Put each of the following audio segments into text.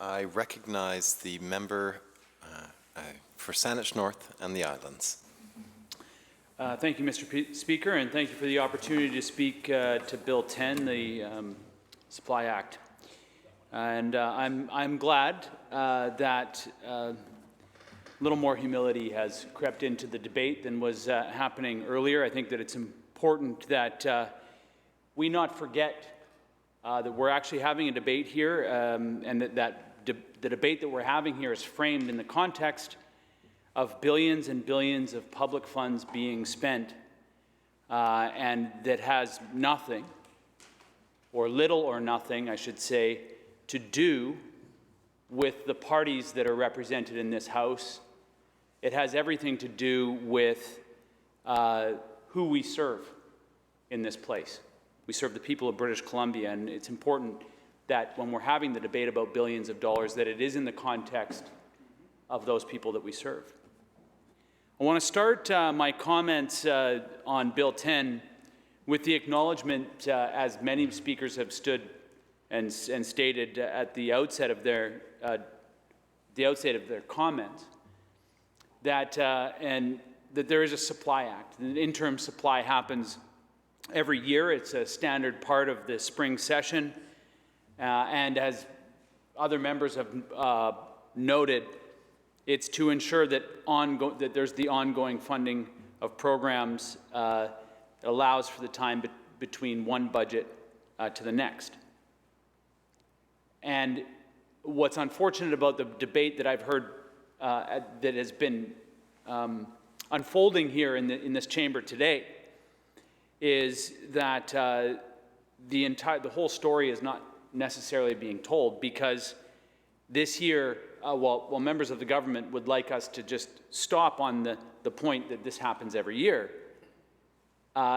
I recognize the member for Saanich North and the Islands. Thank you, Mr. Speaker, and thank you for the opportunity to speak to Bill 10, the Supply Act. And I'm glad that a little more humility has crept into the debate than was happening earlier. I think that it's important that we not forget that we're actually having a debate here, and the debate that we're having here is framed in the context of billions and billions of public funds being spent, and that has nothing, or little or nothing, I should say, to do with the parties that are represented in this House. It has everything to do with who we serve in this place. We serve the people of British Columbia, and it's important that when we're having the debate about billions of dollars, that it is in the context of those people that we serve. I want to start my comments on Bill 10 with the acknowledgement, as many speakers have stood and stated at the outset of their comments, that there is a Supply Act. An interim supply happens every year. It's a standard part of the spring session, and as other members have noted, it's to ensure that there's the ongoing funding of programs that allows for the time between one budget to the next. And what's unfortunate about the debate that I've heard that has been unfolding here in this chamber today is that the whole story is not necessarily being told, because this year, while members of the government would like us to just stop on the point that this happens every year,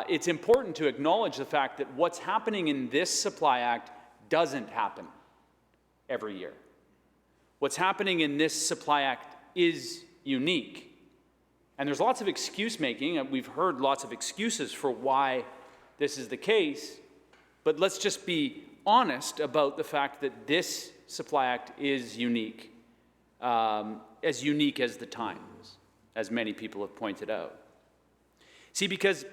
it's important to acknowledge the fact that what's happening in this Supply Act doesn't happen every year. What's happening in this Supply Act is unique. And there's lots of excuse making, and we've heard lots of excuses for why this is the case, but let's just be honest about the fact that this Supply Act is unique as the times, as many people have pointed out. See, because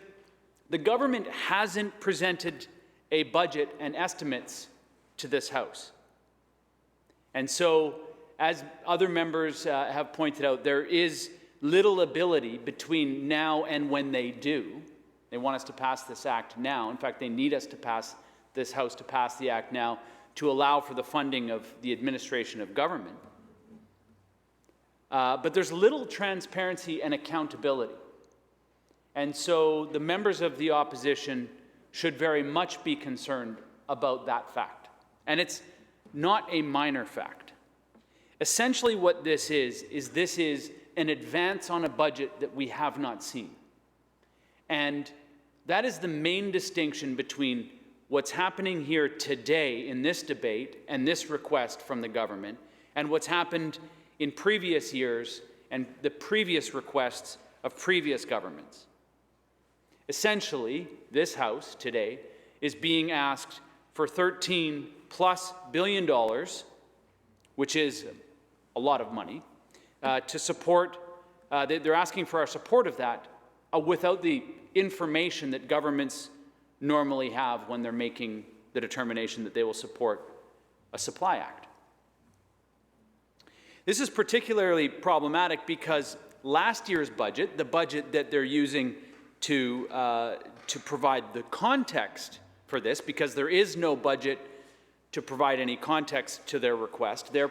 the government hasn't presented a budget and estimates to this House. And so, as other members have pointed out, there is little ability between now and when they do. They want us to pass this act now. In fact, they need us to pass this House to pass the act now to allow for the funding of the administration of government. But there's little transparency and accountability. And so the members of the opposition should very much be concerned about that fact. And it's not a minor fact. Essentially what this is an advance on a budget that we have not seen. And that is the main distinction between what's happening here today in this debate and this request from the government, and what's happened in previous years and the previous requests of previous governments. Essentially, this House today is being asked for $13+ billion, which is a lot of money, to support, they're asking for our support of that without the information that governments normally have when they're making the determination that they will support a Supply Act. This is particularly problematic because last year's budget, the budget that they're using to provide the context for this, because there is no budget to provide any context to their request, they're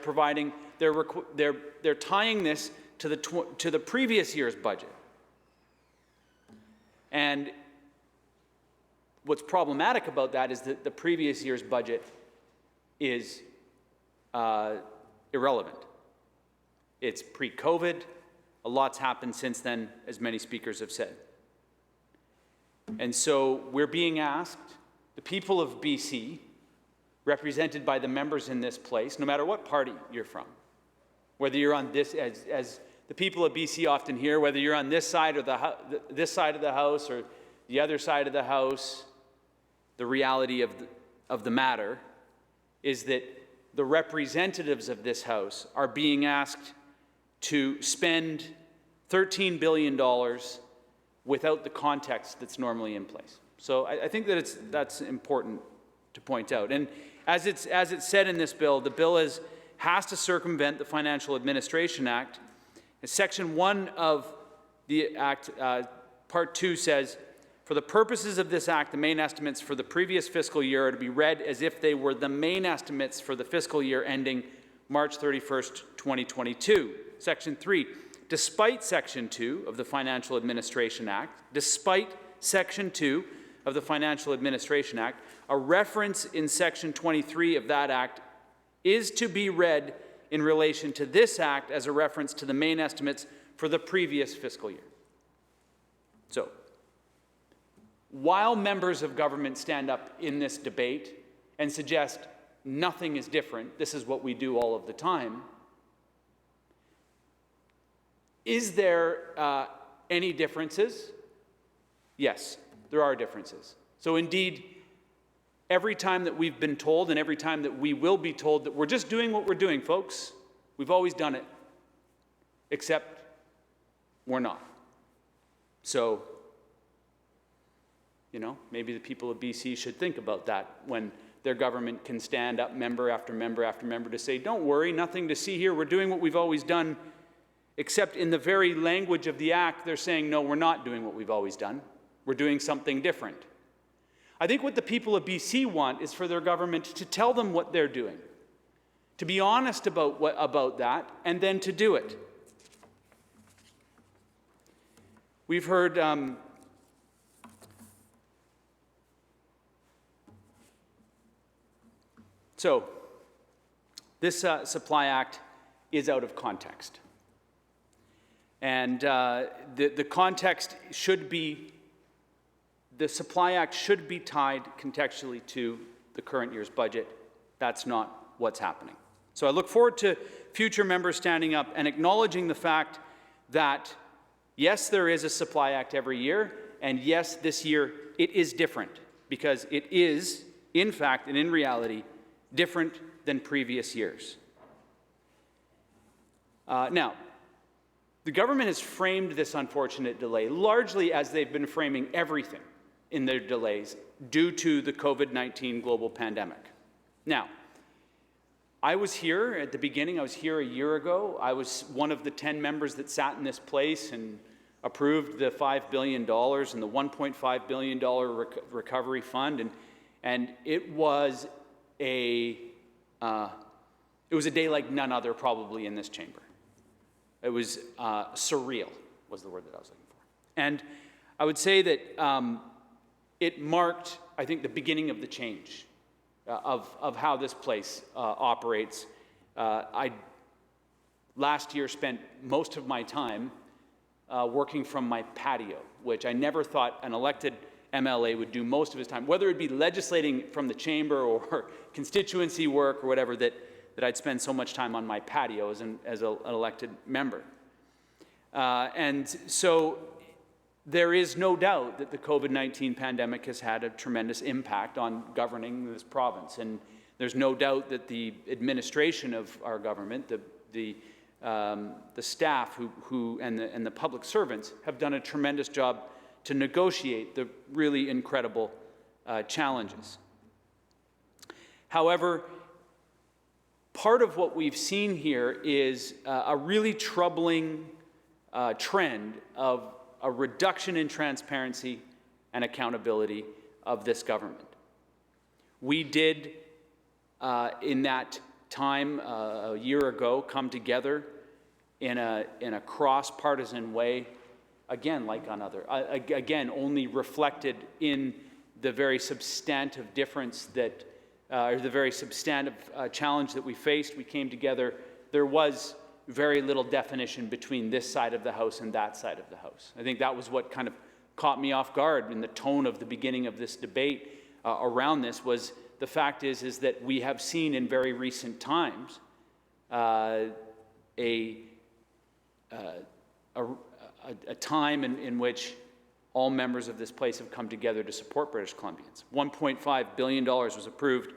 tying this to the previous year's budget. And what's problematic about that is that the previous year's budget is irrelevant. It's pre-COVID. A lot's happened since then, as many speakers have said. And so we're being asked, the people of BC, represented by the members in this place, no matter what party you're from, whether you're on this, as the people of BC often hear, whether you're on this side or this side of the House or the other side of the House, the reality of the matter is that the representatives of this House are being asked to spend $13 billion without the context that's normally in place. So I think that that's important to point out. And as it's said in this bill, the bill has to circumvent the Financial Administration Act. And Section 1 of the Act, Part 2 says, for the purposes of this Act, the main estimates for the previous fiscal year are to be read as if they were the main estimates for the fiscal year ending March 31st, 2022. Section 3, despite Section 2 of the Financial Administration Act, a reference in Section 23 of that Act is to be read in relation to this Act as a reference to the main estimates for the previous fiscal year. So, while members of government stand up in this debate and suggest nothing is different, this is what we do all of the time, is there any differences? Yes, there are differences. So indeed, every time that we've been told and every time that we will be told that we're just doing what we're doing, folks, we've always done it, except we're not. So, you know, maybe the people of BC should think about that when their government can stand up member after member after member to say, don't worry, nothing to see here, we're doing what we've always done, except in the very language of the Act, they're saying, no, we're not doing what we've always done. We're doing something different. I think what the people of BC want is for their government to tell them what they're doing, to be honest about that, and then to do it. We've heard so this Supply Act is out of context. And the context should be, the Supply Act should be tied contextually to the current year's budget. That's not what's happening. So I look forward to future members standing up and acknowledging the fact that, yes, there is a Supply Act every year, and yes, this year it is different, because it is, in fact and in reality, different than previous years. Now, the government has framed this unfortunate delay largely as they've been framing everything in their delays due to the COVID-19 global pandemic. Now, I was here at the beginning, I was here a year ago. I was one of the 10 members that sat in this place and approved the $5 billion and the $1.5 billion recovery fund, and it was a day like none other probably in this chamber. It was surreal, was the word that I was looking for. And I would say that it marked, I think, the beginning of the change of how this place operates. I last year spent most of my time working from my patio, which I never thought an elected MLA would do most of his time, whether it be legislating from the chamber or constituency work or whatever, that I'd spend so much time on my patio as an elected member. And so there is no doubt that the COVID-19 pandemic has had a tremendous impact on governing this province. And there's no doubt that the administration of our government, the staff and the public servants have done a tremendous job to negotiate the really incredible challenges. However, part of what we've seen here is a really troubling trend of a reduction in transparency and accountability of this government. We did, in that time a year ago, come together in a cross-partisan way, again, like on other, again, only reflected in the very substantive difference that, or the very substantive challenge that we faced. We came together. There was very little definition between this side of the House and that side of the House. I think that was what kind of caught me off guard in the tone of the beginning of this debate around this. Was the fact is that we have seen in very recent times a time in which all members of this place have come together to support British Columbians. $1.5 billion was approved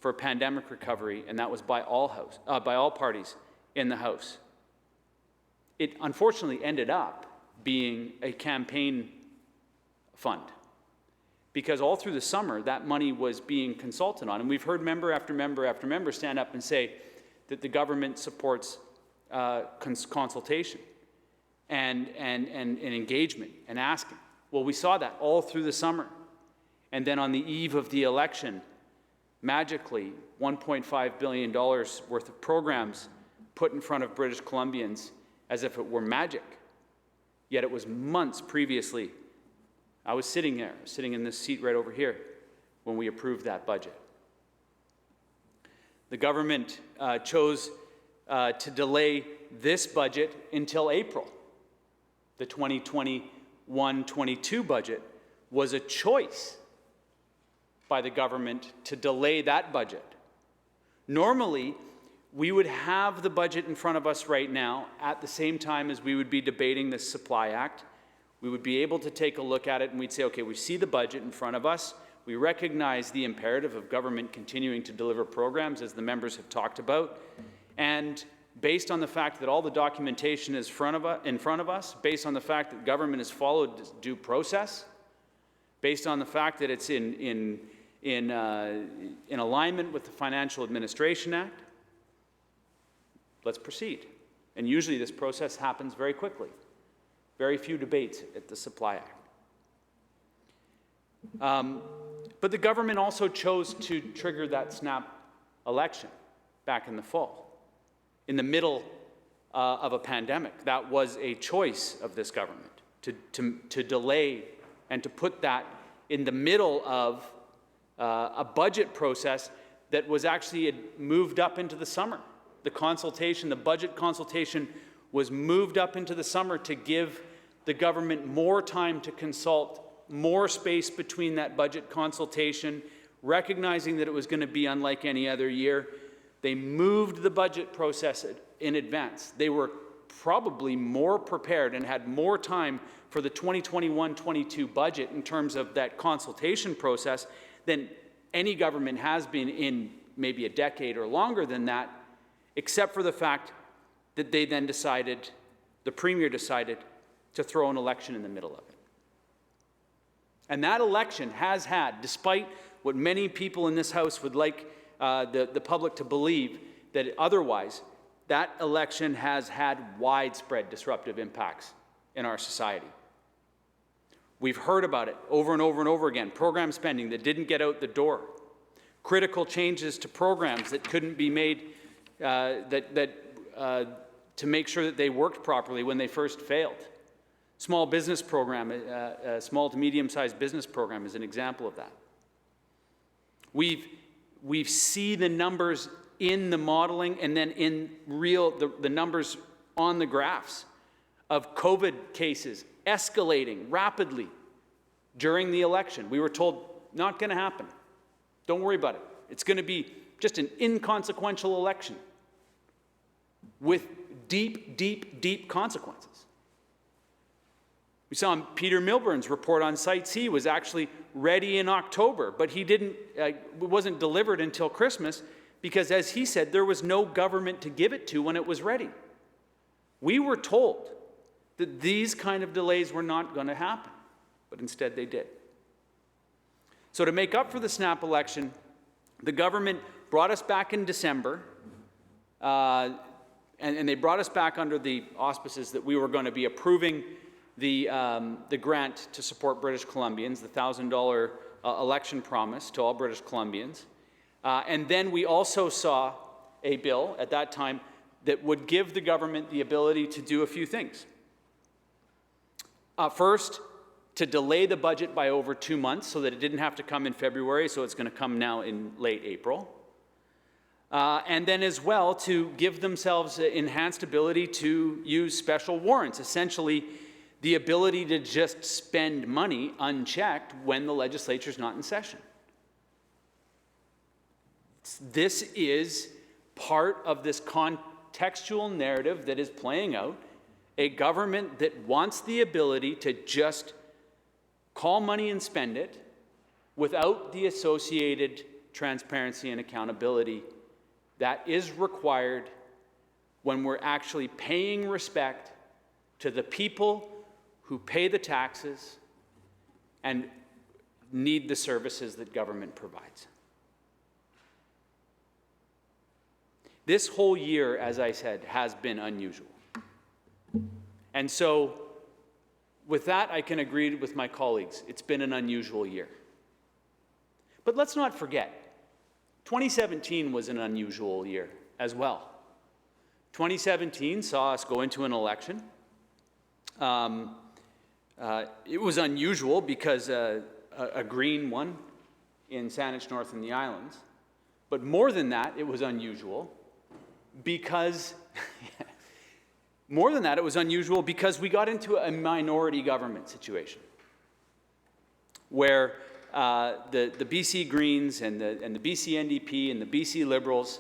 for pandemic recovery, and that was by all parties in the House. It unfortunately ended up being a campaign fund, because all through the summer that money was being consulted on, and we've heard member after member after member stand up and say that the government supports consultation and engagement and asking. Well, we saw that all through the summer, and then on the eve of the election, magically $1.5 billion worth of programs put in front of British Columbians as if it were magic. Yet it was months previously. I was sitting in this seat right over here when we approved that budget. The government chose to delay this budget until April. The 2021-22 budget was a choice by the government to delay that budget. Normally, we would have the budget in front of us right now at the same time as we would be debating this Supply Act. We would be able to take a look at it and we'd say, okay, we see the budget in front of us. We recognize the imperative of government continuing to deliver programs, as the members have talked about. And based on the fact that all the documentation is in front of us, based on the fact that government has followed due process, based on the fact that it's in alignment with the Financial Administration Act, let's proceed. And usually this process happens very quickly. Very few debates at the Supply Act. But the government also chose to trigger that snap election back in the fall, in the middle of a pandemic. That was a choice of this government, to delay and to put that in the middle of a budget process that was actually moved up into the summer. The budget consultation was moved up into the summer to give the government more time to consult, more space between that budget consultation, recognizing that it was going to be unlike any other year. They moved the budget process in advance. They were probably more prepared and had more time for the 2021-22 budget in terms of that consultation process than any government has been in maybe a decade or longer than that, except for the fact that they then decided, the Premier decided, to throw an election in the middle of it. And that election has had, despite what many people in this House would like the public to believe that otherwise, that election has had widespread disruptive impacts in our society. We've heard about it over and over and over again. Program spending that didn't get out the door. Critical changes to programs that couldn't be made to make sure that they worked properly when they first failed. Small business program, small to medium-sized business program is an example of that. We've seen the numbers in the modeling and then in the numbers on the graphs of COVID cases escalating rapidly during the election. We were told, not going to happen. Don't worry about it. It's going to be just an inconsequential election with deep, deep, deep consequences. We saw Peter Milburn's report on Site C was actually ready in October, but it wasn't delivered until Christmas because, as he said, there was no government to give it to when it was ready. We were told that these kind of delays were not going to happen, but instead they did. So to make up for the snap election, the government brought us back in December, and they brought us back under the auspices that we were going to be approving the grant to support British Columbians, the $1,000 election promise to all British Columbians. And then we also saw a bill at that time that would give the government the ability to do a few things. First, to delay the budget by over 2 months so that it didn't have to come in February, so it's going to come now in late April. And then as well to give themselves enhanced ability to use special warrants, essentially the ability to just spend money unchecked when the legislature is not in session. This is part of this contextual narrative that is playing out, a government that wants the ability to just call money and spend it without the associated transparency, and accountability that is required when we're actually paying respect to the people who pay the taxes and need the services that government provides. This whole year, as I said, has been unusual. And so, with that, I can agree with my colleagues. It's been an unusual year. But let's not forget, 2017 was an unusual year as well. 2017 saw us go into an election. It was unusual because a Green won in Saanich North and the Islands. But more than that, it was unusual because we got into a minority government situation where the BC Greens and the BC NDP and the BC Liberals,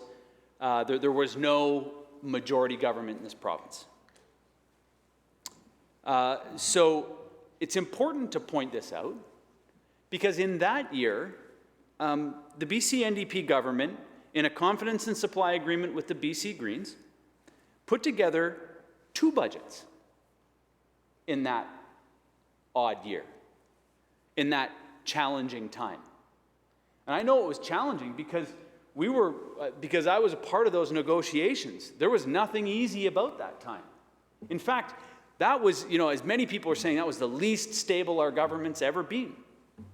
there was no majority government in this province. So it's important to point this out because in that year, the BC NDP government, in a confidence and supply agreement with the BC Greens, put together 2 budgets in that odd year, in that challenging time. And I know it was challenging because because I was a part of those negotiations. There was nothing easy about that time. In fact, that was, as many people are saying, that was the least stable our government's ever been.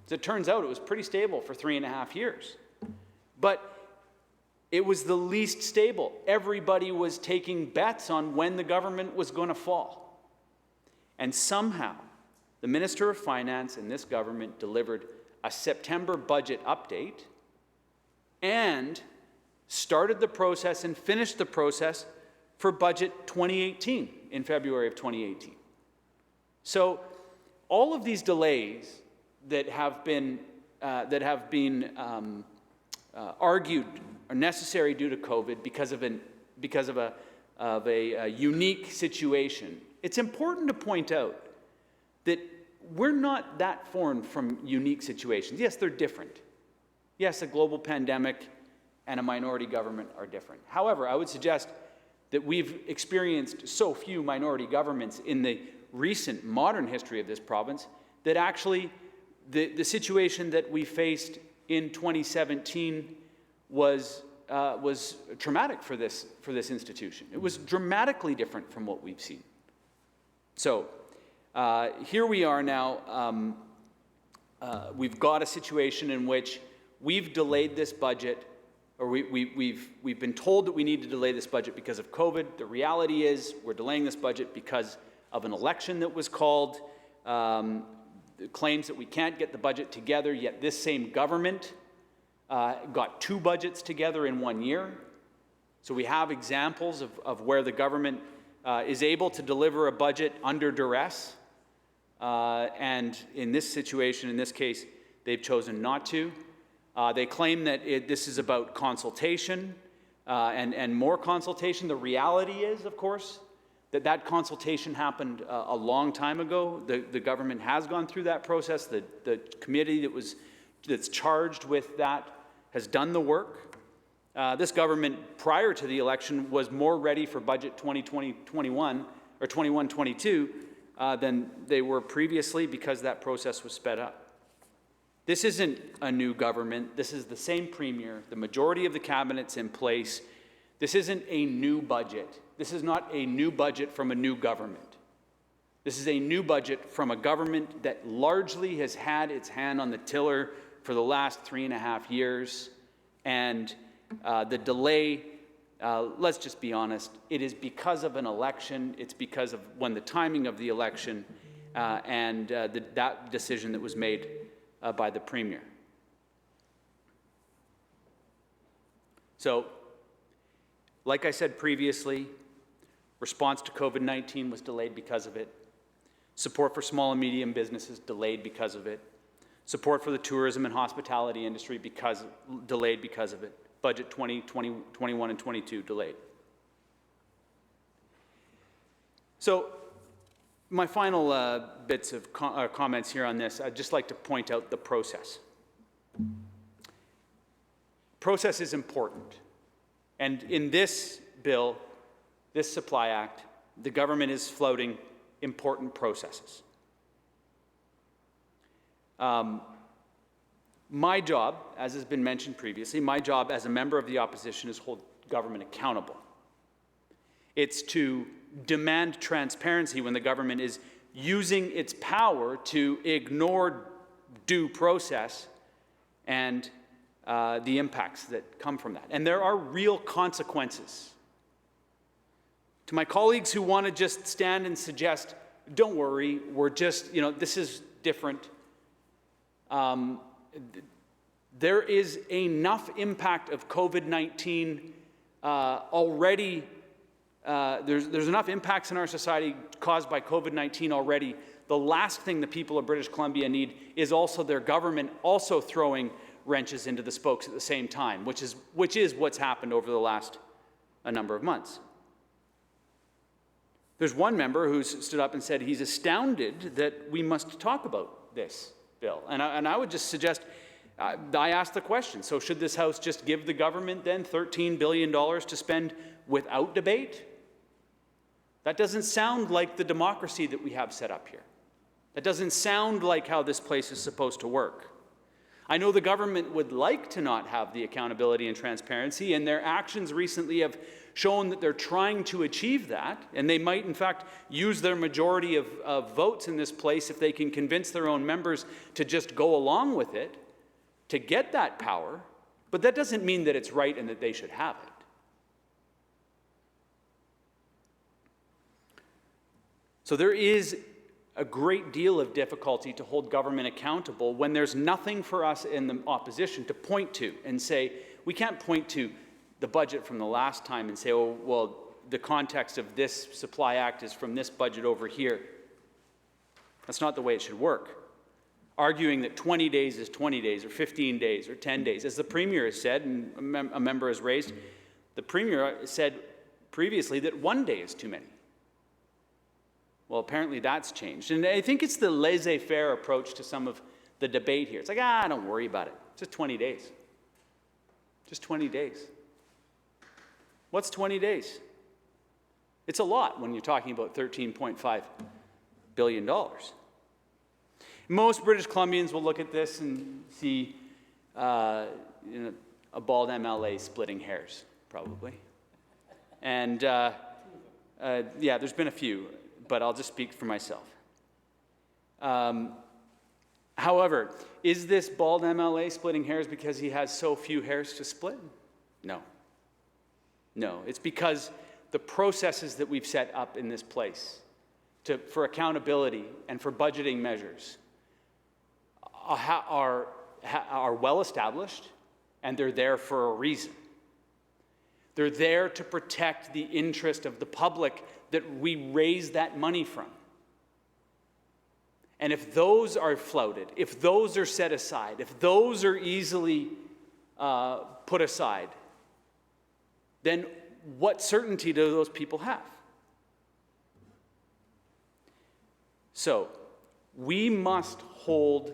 As it turns out, it was pretty stable for 3.5 years. But it was the least stable. Everybody was taking bets on when the government was going to fall. And somehow, the Minister of Finance and this government delivered a September budget update and started the process and finished the process for budget 2018 in February of 2018. So all of these delays that have been argued are necessary due to COVID because of a unique situation. It's important to point out that we're not that foreign from unique situations. Yes, they're different. Yes, a global pandemic and a minority government are different. However, I would suggest that we've experienced so few minority governments in the recent modern history of this province that actually the situation that we faced in 2017 was traumatic for this institution. It was dramatically different from what we've seen. So here we are now. We've got a situation in which we've delayed this budget, or we've been told that we need to delay this budget because of COVID. The reality is we're delaying this budget because of an election that was called, claims that we can't get the budget together, yet this same government got 2 budgets together in 1 year. So we have examples of where the government is able to deliver a budget under duress. And in this situation, in this case, they've chosen not to. They claim that this is about consultation and more consultation. The reality is, of course, that consultation happened a long time ago. The government has gone through that process. The committee that's charged with that has done the work. This government, prior to the election, was more ready for budget 2020-21 or 21-22 than they were previously because that process was sped up. This isn't a new government. This is the same premier. The majority of the cabinet's in place. This isn't a new budget. This is not a new budget from a new government. This is a new budget from a government that largely has had its hand on the tiller for the last 3.5 years. And the delay, let's just be honest, it is because of an election. It's because of the timing of the election and that decision that was made by the premier. So, like I said previously, response to COVID-19 was delayed because of it. Support for small and medium businesses delayed because of it. Support for the tourism and hospitality industry delayed because of it. Budget 2020, 21, and 22 delayed. So, my final bits of comments here on this, I'd just like to point out the process. Process is important. And in this bill, this Supply Act, the government is flouting important processes. My job, as has been mentioned previously, my job as a member of the opposition is to hold government accountable. It's to demand transparency when the government is using its power to ignore due process and the impacts that come from that. And there are real consequences. To my colleagues who want to just stand and suggest, don't worry, we're just, this is different. There is enough impact of COVID-19 already. There's enough impacts in our society caused by COVID-19 already. The last thing the people of British Columbia need is also their government also throwing wrenches into the spokes at the same time, which is what's happened over the last number of months. There's one member who stood up and said he's astounded that we must talk about this bill. And I would just suggest, I asked the question, so should this House just give the government then $13 billion to spend without debate? That doesn't sound like the democracy that we have set up here. That doesn't sound like how this place is supposed to work. I know the government would like to not have the accountability and transparency, and their actions recently have shown that they're trying to achieve that, and they might, in fact, use their majority of votes in this place if they can convince their own members to just go along with it to get that power, but that doesn't mean that it's right and that they should have it. So there is a great deal of difficulty to hold government accountable when there's nothing for us in the opposition to point to and say, we can't point to the budget from the last time and say, oh, well, the context of this Supply Act is from this budget over here. That's not the way it should work. Arguing that 20 days is 20 days or 15 days or 10 days. As the Premier has said, and a member has raised, the Premier said previously that 1 day is too many. Well, apparently that's changed. And I think it's the laissez-faire approach to some of the debate here. It's like, don't worry about it. Just 20 days. Just 20 days. What's 20 days? It's a lot when you're talking about $13.5 billion. Most British Columbians will look at this and see a bald MLA splitting hairs, probably. And yeah, there's been a few, but I'll just speak for myself. However, is this bald MLA splitting hairs because he has so few hairs to split? No. No, it's because the processes that we've set up in this place for accountability and for budgeting measures are well established, and they're there for a reason. They're there to protect the interest of the public that we raise that money from. And if those are flouted, if those are set aside, if those are easily put aside, then what certainty do those people have? So, we must hold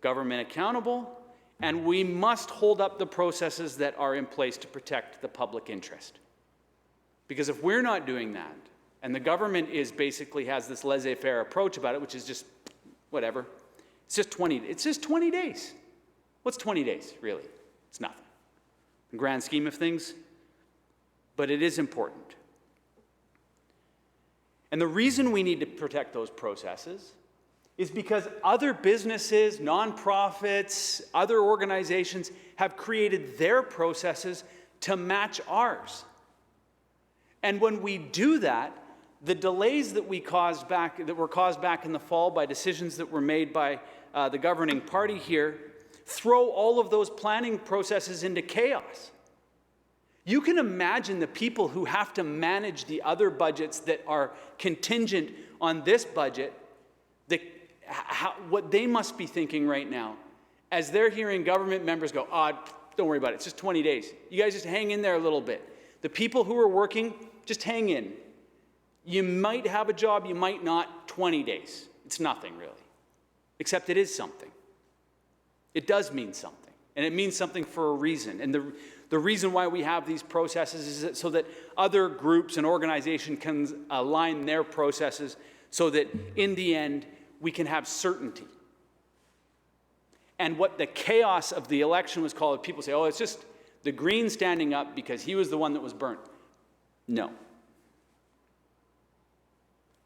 government accountable, and we must hold up the processes that are in place to protect the public interest. Because if we're not doing that, and the government basically has this laissez-faire approach about it, which is just whatever, it's just 20 days. What's 20 days, really? It's nothing. In the grand scheme of things, but it is important. And the reason we need to protect those processes is because other businesses, nonprofits, other organizations have created their processes to match ours. And when we do that, the delays that were caused back in the fall by decisions that were made by the governing party here throw all of those planning processes into chaos. You can imagine the people who have to manage the other budgets that are contingent on this budget, what they must be thinking right now as they're hearing government members go, don't worry about it, it's just 20 days. You guys just hang in there a little bit. The people who are working, just hang in. You might have a job, you might not, 20 days. It's nothing really, except it is something. It does mean something. And it means something for a reason. And the reason why we have these processes is so that other groups and organizations can align their processes so that in the end, we can have certainty. And what the chaos of the election was called, people say, oh, it's just the Green standing up because he was the one that was burnt. No.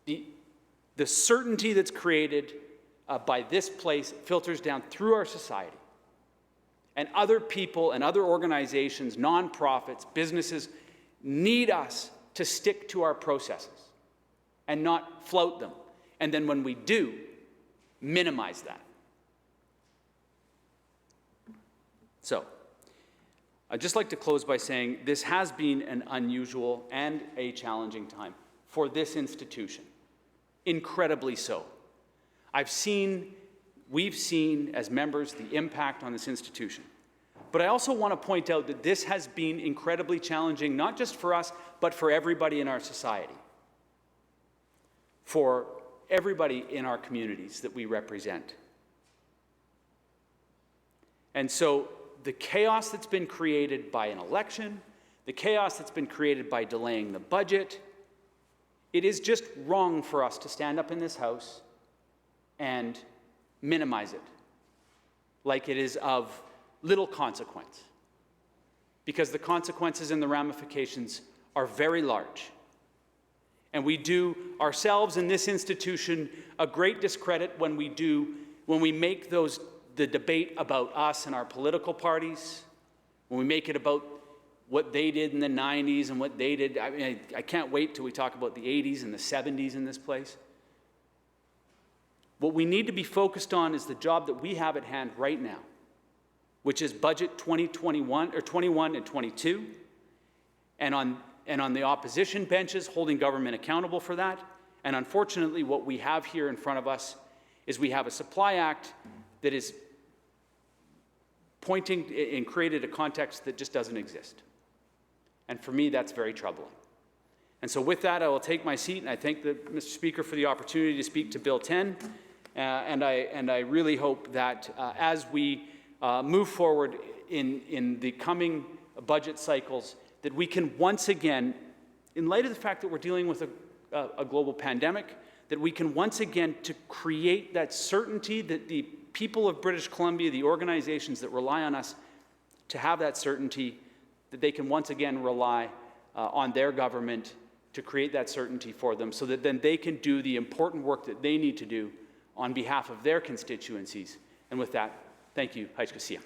The certainty that's created by this place filters down through our society. And other people and other organizations, nonprofits, businesses, need us to stick to our processes and not flout them. And then when we do, minimize that. So, I'd just like to close by saying this has been an unusual and a challenging time for this institution. Incredibly so. We've seen as members the impact on this institution. But I also want to point out that this has been incredibly challenging, not just for us, but for everybody in our society. For everybody in our communities that we represent. And so the chaos that's been created by an election, the chaos that's been created by delaying the budget, it is just wrong for us to stand up in this House and minimize it like it is of little consequence. Because the consequences and the ramifications are very large. And we do ourselves in this institution a great discredit when we make the debate about us and our political parties, when we make it about what they did in the 90s and what they did. I mean, I can't wait till we talk about the 80s and the 70s in this place. What we need to be focused on is the job that we have at hand right now, which is budget 2021 or 21 and 22, and on the opposition benches, holding government accountable for that. And unfortunately, what we have here in front of us is we have a Supply Act that is pointing and created a context that just doesn't exist. And for me, that's very troubling. And so with that, I will take my seat, and I thank Mr. Speaker for the opportunity to speak to Bill 10. And I really hope that as we move forward in the coming budget cycles, that we can once again, in light of the fact that we're dealing with a global pandemic, that we can once again to create that certainty that the people of British Columbia, the organizations that rely on us to have that certainty, that they can once again rely on their government to create that certainty for them so that then they can do the important work that they need to do on behalf of their constituencies. And with that, thank you. Haishkasia.